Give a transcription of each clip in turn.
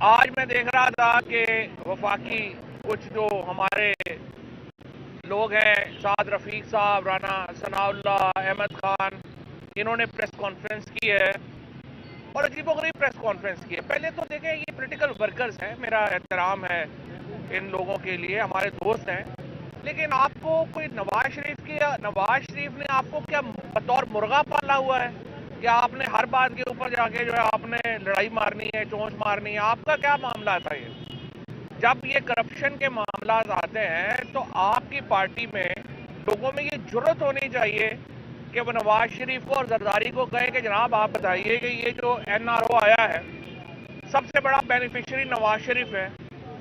آج میں دیکھ رہا تھا کہ وفاقی کچھ جو ہمارے لوگ ہیں، سعد رفیق صاحب، رانا ثناء اللہ، احمد خان، انہوں نے پریس کانفرنس کی ہے اور عجیب و غریب پریس کانفرنس کی ہے۔ پہلے تو دیکھیں، یہ پولیٹیکل ورکرز ہیں، میرا احترام ہے ان لوگوں کے لیے، ہمارے دوست ہیں، لیکن آپ کو کوئی نواز شریف نے آپ کو کیا بطور مرغا پالا ہوا ہے کہ آپ نے ہر بات کے اوپر جا کے جو ہے آپ نے لڑائی مارنی ہے، چونچ مارنی ہے؟ آپ کا کیا معاملہ تھا یہ؟ جب یہ کرپشن کے معاملات آتے ہیں تو آپ کی پارٹی میں لوگوں میں یہ جرت ہونی چاہیے کہ وہ نواز شریف کو اور زرداری کو کہے کہ جناب آپ بتائیے کہ یہ جو این آر او آیا ہے، سب سے بڑا بینیفیشری نواز شریف ہے،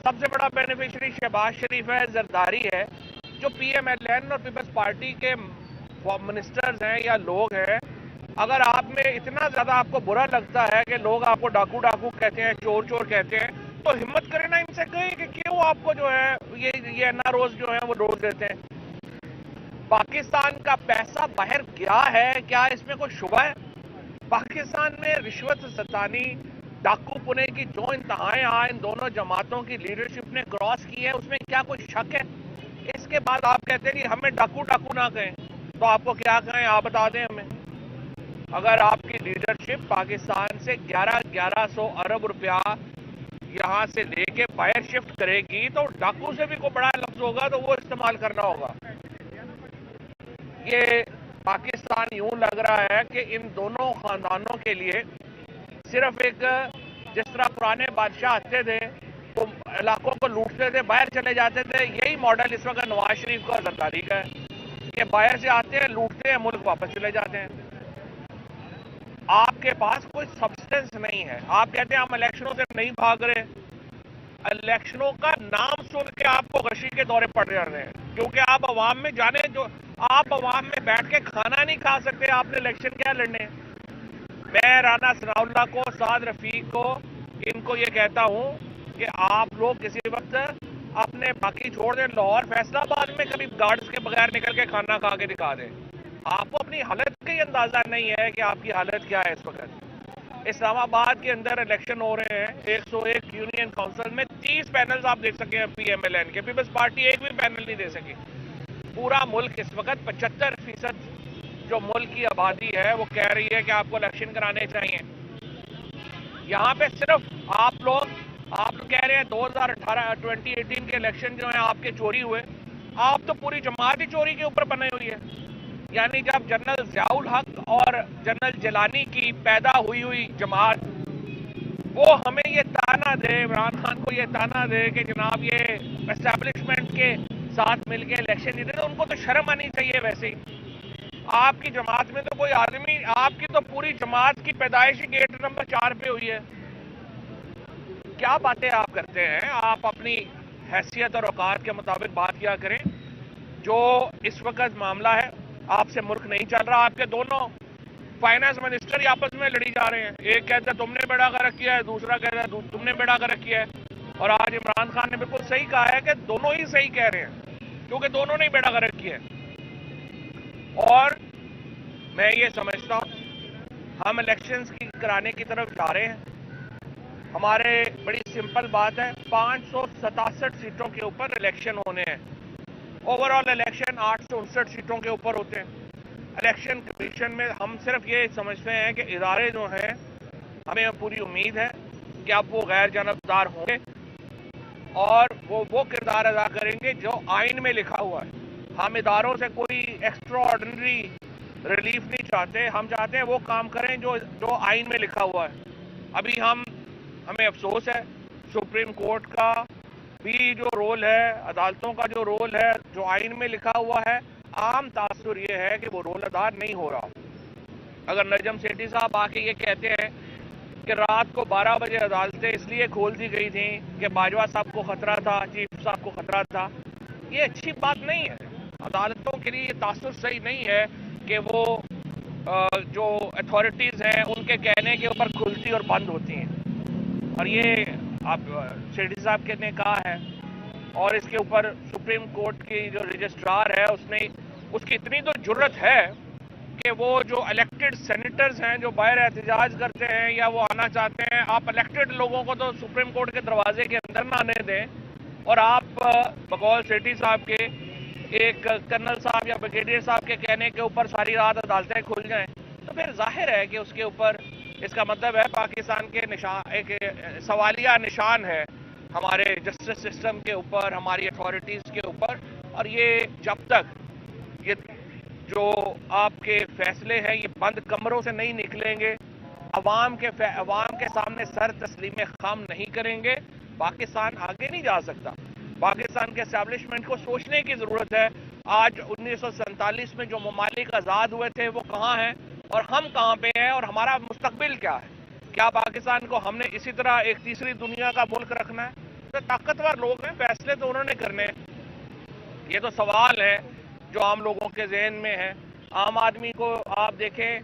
سب سے بڑا بینیفیشری شہباز شریف ہے، زرداری ہے، جو پی ایم ایل این اور پیپلز پارٹی کے منسٹرز ہیں یا لوگ ہیں۔ اگر آپ میں اتنا زیادہ آپ کو برا لگتا ہے کہ لوگ آپ کو ڈاکو ڈاکو کہتے ہیں، چور چور کہتے ہیں، تو ہمت کرے نا ان سے کہیں کہ کیوں آپ کو جو ہے یہ اینا روز جو ہے وہ روز دیتے ہیں۔ پاکستان کا پیسہ باہر گیا ہے، کیا اس میں کوئی شبہ ہے؟ پاکستان میں رشوت ستانی، ڈاکو پنے کی جو انتہائیں ان دونوں جماعتوں کی لیڈرشپ نے کراس کی ہے، اس میں کیا کوئی شک ہے؟ اس کے بعد آپ کہتے ہیں کہ ہمیں ڈاکو ڈاکو نہ کہیں، تو آپ کو کیا کہیں؟ آپ بتا دیں ہمیں۔ اگر آپ کی لیڈرشپ پاکستان سے 1100 ارب روپیہ یہاں سے لے کے باہر شفٹ کرے گی تو ڈاکو سے بھی کوئی بڑا لفظ ہوگا تو وہ استعمال کرنا ہوگا۔ یہ پاکستان یوں لگ رہا ہے کہ ان دونوں خاندانوں کے لیے صرف ایک، جس طرح پرانے بادشاہ آتے تھے وہ علاقوں کو لوٹتے تھے، باہر چلے جاتے تھے، یہی ماڈل اس وقت نواز شریف کا زرداری کا ہے کہ باہر سے آتے ہیں، لوٹتے ہیں، ملک واپس چلے جاتے ہیں۔ آپ کے پاس کوئی سبسٹنس نہیں ہے۔ آپ کہتے ہیں ہم الیکشنوں سے نہیں بھاگ رہے، الیکشنوں کا نام سن کے آپ کو غشی کے دورے پڑ رہے ہیں، کیونکہ آپ عوام میں جانے، جو آپ عوام میں بیٹھ کے کھانا نہیں کھا سکتے، آپ نے الیکشن کیا لڑنے؟ میں رانا ثناء اللہ کو، سعد رفیق کو، ان کو یہ کہتا ہوں کہ آپ لوگ کسی وقت اپنے باقی چھوڑ دیں، لاہور فیصلہ آباد میں کبھی گارڈز کے بغیر نکل کے کھانا کھا کے دکھا دیں۔ آپ کو اپنی حالت کا ہی اندازہ نہیں ہے کہ آپ کی حالت کیا ہے اس وقت۔ اسلام آباد کے اندر الیکشن ہو رہے ہیں، 101 یونین کونسل میں 30 پینلز آپ دیکھ سکیں ہیں پی ایم ایل این کے، پیپلز پارٹی ایک بھی پینل نہیں دے سکی۔ پورا ملک اس وقت 75% جو ملک کی آبادی ہے وہ کہہ رہی ہے کہ آپ کو الیکشن کرانے چاہیے۔ یہاں پہ صرف آپ کہہ رہے ہیں 2018 کے الیکشن جو ہیں آپ کے چوری ہوئے، آپ تو پوری جماعت ہی چوری کے اوپر بنے ہوئی ہے۔ یعنی جب جنرل ضیاء الحق اور جنرل جیلانی کی پیدا ہوئی جماعت، وہ ہمیں یہ تانا دے، عمران خان کو یہ تانا دے کہ جناب یہ اسٹیبلشمنٹ کے ساتھ مل کے الیکشن جیتے، تو ان کو تو شرم آنی چاہیے۔ ویسے ہی آپ کی جماعت میں تو کوئی آدمی، آپ کی تو پوری جماعت کی پیدائش گیٹ نمبر 4 پہ ہوئی ہے۔ کیا باتیں آپ کرتے ہیں؟ آپ اپنی حیثیت اور اوقات کے مطابق بات کیا کریں۔ جو اس وقت معاملہ ہے، آپ سے ملک نہیں چل رہا، آپ کے دونوں فائنانس منسٹر ہی آپس میں لڑی جا رہے ہیں، ایک کہتا ہے تم نے بیڑا غرق کیا ہے، دوسرا کہتا ہے تم نے بیڑا غرق کیا ہے۔ اور آج عمران خان نے بالکل صحیح کہا ہے کہ دونوں ہی صحیح کہہ رہے ہیں، کیونکہ دونوں نے بیڑا غرق کیا ہے۔ اور میں یہ سمجھتا ہوں ہم الیکشنز کی کرانے کی طرف جا رہے ہیں۔ ہمارے بڑی سمپل بات ہے، 567 سیٹوں کے اوپر الیکشن ہونے ہیں۔ اوور آل الیکشن 859 سیٹوں کے اوپر ہوتے ہیں۔ الیکشن کمیشن میں ہم صرف یہ سمجھتے ہیں کہ ادارے جو ہیں، ہمیں پوری امید ہے کہ اب وہ غیر جانبدار ہوں گے اور وہ کردار ادا کریں گے جو آئین میں لکھا ہوا ہے۔ ہم اداروں سے کوئی ایکسٹرا آرڈنری ریلیف نہیں چاہتے، ہم چاہتے ہیں وہ کام کریں جو آئین میں لکھا ہوا ہے۔ ابھی ہمیں افسوس ہے، سپریم کورٹ کا بھی جو رول ہے، عدالتوں کا جو رول ہے، جو آئین میں لکھا ہوا ہے، عام تاثر یہ ہے کہ وہ رول ادا نہیں ہو رہا۔ اگر نجم سیٹھی صاحب آ کے یہ کہتے ہیں کہ رات کو 12 بجے عدالتیں اس لیے کھول دی گئی تھیں کہ باجوہ صاحب کو خطرہ تھا، چیف صاحب کو خطرہ تھا، یہ اچھی بات نہیں ہے۔ عدالتوں کے لیے یہ تاثر صحیح نہیں ہے کہ وہ جو اتھارٹیز ہیں ان کے کہنے کے اوپر کھلتی اور بند ہوتی ہیں۔ اور یہ آپ سیٹھی صاحب نے کہا ہے، اور اس کے اوپر سپریم کورٹ کی جو رجسٹرار ہے اس کی اتنی تو جرت ہے کہ وہ جو الیکٹڈ سینیٹر ڈیمانسٹریٹرز ہیں جو باہر احتجاج کرتے ہیں یا وہ آنا چاہتے ہیں، آپ الیکٹڈ لوگوں کو تو سپریم کورٹ کے دروازے کے اندر نہ آنے دیں، اور آپ بقول سیٹھی صاحب کے ایک کرنل صاحب یا بریگیڈیئر صاحب کے کہنے کے اوپر ساری رات عدالتیں کھل جائیں، تو پھر ظاہر ہے کہ اس کے اوپر اس کا مطلب ہے پاکستان کے ایک سوالیہ نشان ہے ہمارے جسٹس سسٹم کے اوپر، ہماری اتھارٹیز کے اوپر. اور یہ جب تک یہ جو آپ کے فیصلے ہیں یہ بند کمروں سے نہیں نکلیں گے، عوام کے سامنے سر تسلیم خم نہیں کریں گے، پاکستان آگے نہیں جا سکتا. پاکستان کے اسٹیبلشمنٹ کو سوچنے کی ضرورت ہے. آج 1947 میں جو ممالک آزاد ہوئے تھے وہ کہاں ہیں اور ہم کہاں پہ ہیں، اور ہمارا مستقبل کیا ہے؟ کیا پاکستان کو ہم نے اسی طرح ایک تیسری دنیا کا ملک رکھنا ہے؟ تو طاقتور لوگ ہیں، فیصلے تو انہوں نے کرنے ہیں. یہ تو سوال ہے جو عام لوگوں کے ذہن میں ہے. عام آدمی کو آپ دیکھیں،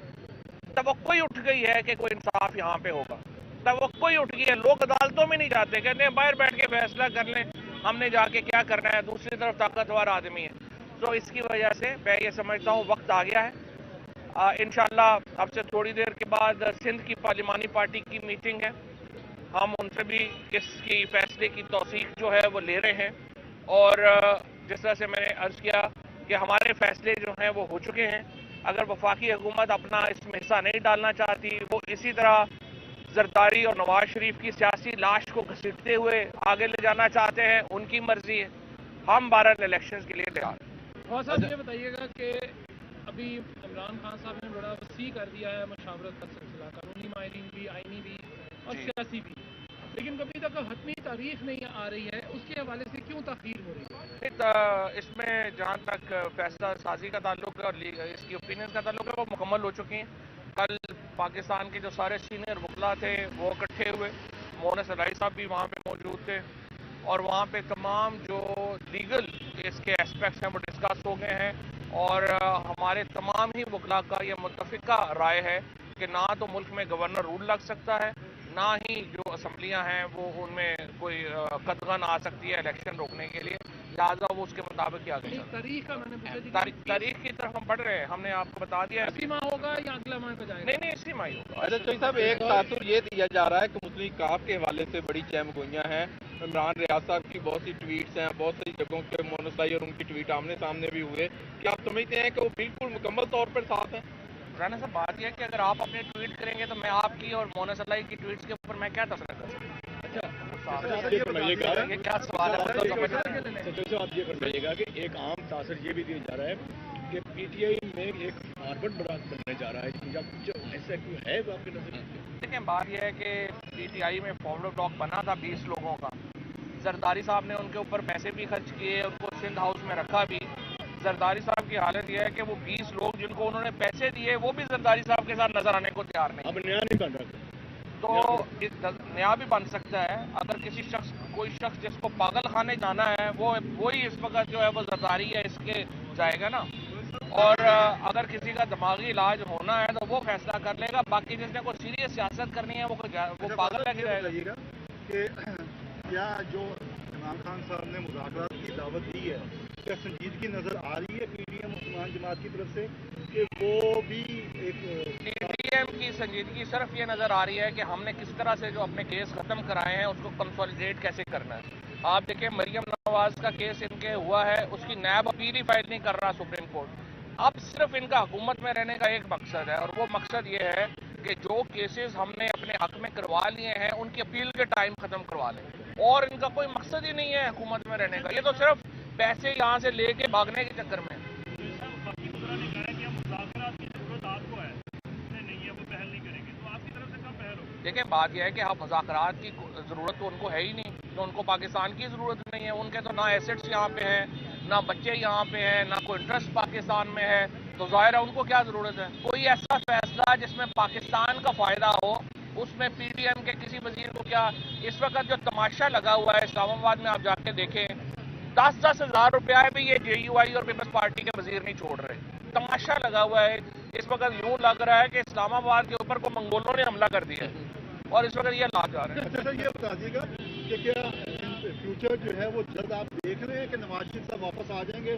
توقع ہی اٹھ گئی ہے کہ کوئی انصاف یہاں پہ ہوگا. توقع ہی اٹھ گئی ہے. لوگ عدالتوں میں نہیں جاتے، کہتے ہیں باہر بیٹھ کے فیصلہ کر لیں، ہم نے جا کے کیا کرنا ہے. دوسری طرف طاقتور آدمی ہے. تو اس کی وجہ سے میں یہ سمجھتا ہوں وقت آ گیا ہے. انشاءاللہ اب سے تھوڑی دیر کے بعد سندھ کی پارلیمانی پارٹی کی میٹنگ ہے، ہم ان سے بھی اس کی فیصلے کی توثیق جو ہے وہ لے رہے ہیں. اور جس طرح سے میں نے عرض کیا کہ ہمارے فیصلے جو ہیں وہ ہو چکے ہیں. اگر وفاقی حکومت اپنا اس میں حصہ نہیں ڈالنا چاہتی، وہ اسی طرح زرداری اور نواز شریف کی سیاسی لاش کو گھسیٹتے ہوئے آگے لے جانا چاہتے ہیں، ان کی مرضی ہے. ہم 12 الیکشنز کے لیے تیار ہیں. خواجہ صاحب یہ بتائیے گا کہ ابھی عمران خان صاحب نے بڑا وسیع کر دیا ہے مشاورت کا سلسلہ، قانونی ماہرین بھی، آئینی بھی اور سیاسی بھی، لیکن کبھی تک حتمی تاریخ نہیں آ رہی ہے. اس کے حوالے سے کیوں تاخیر ہو رہی ہے؟ اس میں جہاں تک فیصلہ سازی کا تعلق ہے اور اس کی اوپینین کا تعلق ہے وہ مکمل ہو چکی ہیں. کل پاکستان کے جو سارے سینئر وکلا تھے وہ اکٹھے ہوئے، مونس علائی صاحب بھی وہاں پہ موجود تھے، اور وہاں پہ تمام جو لیگل اس کے اسپیکٹس ہیں وہ ڈسکس ہو گئے ہیں. اور ہمارے تمام ہی وکلا کا یہ متفقہ رائے ہے کہ نہ تو ملک میں گورنر رول لگ سکتا ہے، نہ ہی جو اسمبلیاں ہیں وہ ان میں کوئی قدغن آ سکتی ہے الیکشن روکنے کے لیے. لہٰذا وہ اس کے مطابق ہی آگے تاریخ کا میں نے تاریخ کی طرف ہم بڑھ رہے ہیں. ہم نے آپ کو بتا دیا اسی ماہ ہوگا یا اگلا ماہ پہ جائے گا؟ نہیں اسی ماہ ہی ہوگا. اچھا چوہدری صاحب، ایک تاثر یہ دیا جا رہا ہے کہ مسلم کاف کے حوالے سے بڑی چہم گوئیاں ہیں. عمران ریاض صاحب کی بہت سی ٹویٹس ہیں، بہت سی جگہوں کے مونسائی اور ان کی ٹویٹ آمنے سامنے بھی ہوئے. کیا آپ سمجھتے ہیں کہ وہ بالکل مکمل طور پر ساتھ ہیں؟ رانا صاحب بات یہ ہے کہ اگر آپ اپنے ٹویٹ کریں گے تو میں آپ کی اور مونس علائی کی ٹویٹس کے اوپر میں کیا تبصرہ کر سکتا ہوں؟ یہ کیا سوال ہے؟ آپ یہ فرمائیے گا کہ ایک عام تاثر یہ بھی دیا جا رہا ہے کہ پی ٹی آئی میں ایک فارورڈ بلاک بننے جا رہا ہے، جب ایسا کوئی ہے آپ کے نظر؟ دیکھیں بات یہ ہے کہ پی ٹی آئی میں فارورڈ بلاک بنا تھا 20 لوگوں کا. زرداری صاحب نے ان کے اوپر پیسے بھی خرچ کیے، ان کو سندھ ہاؤس میں رکھا بھی. زرداری صاحب کی حالت یہ ہے کہ وہ 20 لوگ جن کو انہوں نے پیسے دیے وہ بھی زرداری صاحب کے ساتھ نظر آنے کو تیار نہیں. اب نیا نہیں بن رہا تو نیا بھی بن سکتا ہے. اگر کوئی شخص جس کو پاگل خانے جانا ہے وہی اس وقت جو ہے وہ زرداری ہے اس کے جائے گا نا. اور اگر کسی کا دماغی علاج ہونا ہے تو وہ فیصلہ کر لے گا. باقی جس نے کوئی سیریس سیاست کرنی ہے وہ پاگل لگے رہے گا. کہ کیا جو عمران خان صاحب نے مذاکرات کی دعوت دی ہے، کیا سنجیدگی نظر آ رہی ہے پی ڈی ایم مسلمان جماعت کی طرف سے کہ وہ بھی ایک پی ڈی ایم کی سنجیدگی صرف یہ نظر آ رہی ہے کہ ہم نے کس طرح سے جو اپنے کیس ختم کرائے ہیں اس کو کنسولیڈیٹ کیسے کرنا ہے. آپ دیکھیں مریم نواز کا کیس ان کے ہوا ہے، اس کی نیب اپیل ہی فائل نہیں کر رہا سپریم کورٹ. اب صرف ان کا حکومت میں رہنے کا ایک مقصد ہے، اور وہ مقصد یہ ہے کہ جو کیسز ہم نے اپنے حق میں کروا لیے ہیں ان کی اپیل کے ٹائم ختم کروا لیں. اور ان کا کوئی مقصد ہی نہیں ہے حکومت میں رہنے کا، یہ تو صرف پیسے یہاں سے لے کے بھاگنے کے چکر میں. دیکھیں بات یہ ہے کہ مذاکرات کی ضرورت تو ان کو ہے ہی نہیں، تو ان کو پاکستان کی ضرورت نہیں ہے. ان کے تو نہ ایسٹس یہاں پہ ہیں، نہ بچے یہاں پہ ہیں، نہ کوئی انٹرسٹ پاکستان میں ہے. تو ظاہر ہے ان کو کیا ضرورت ہے؟ کوئی ایسا فیصلہ جس میں پاکستان کا فائدہ ہو اس میں پی ڈی ایم کے کسی وزیر کو کیا؟ اس وقت جو تماشا لگا ہوا ہے اسلام آباد میں، آپ جا کے دیکھیں 10-10 ہزار روپیہ بھی یہ جے یو آئی اور پیپلز پارٹی کے وزیر نہیں چھوڑ رہے. تماشا لگا ہوا ہے. اس وقت یوں لگ رہا ہے کہ اسلام آباد کے اوپر کو منگولوں نے حملہ کر دیا ہے اور اس وقت یہ لا جا رہے ہیں. اچھا سر، یہ بتا دیجیے گا کہ کیا فیوچر جو ہے وہ جلد آپ دیکھ رہے ہیں کہ نواز شریف صاحب واپس آ جائیں گے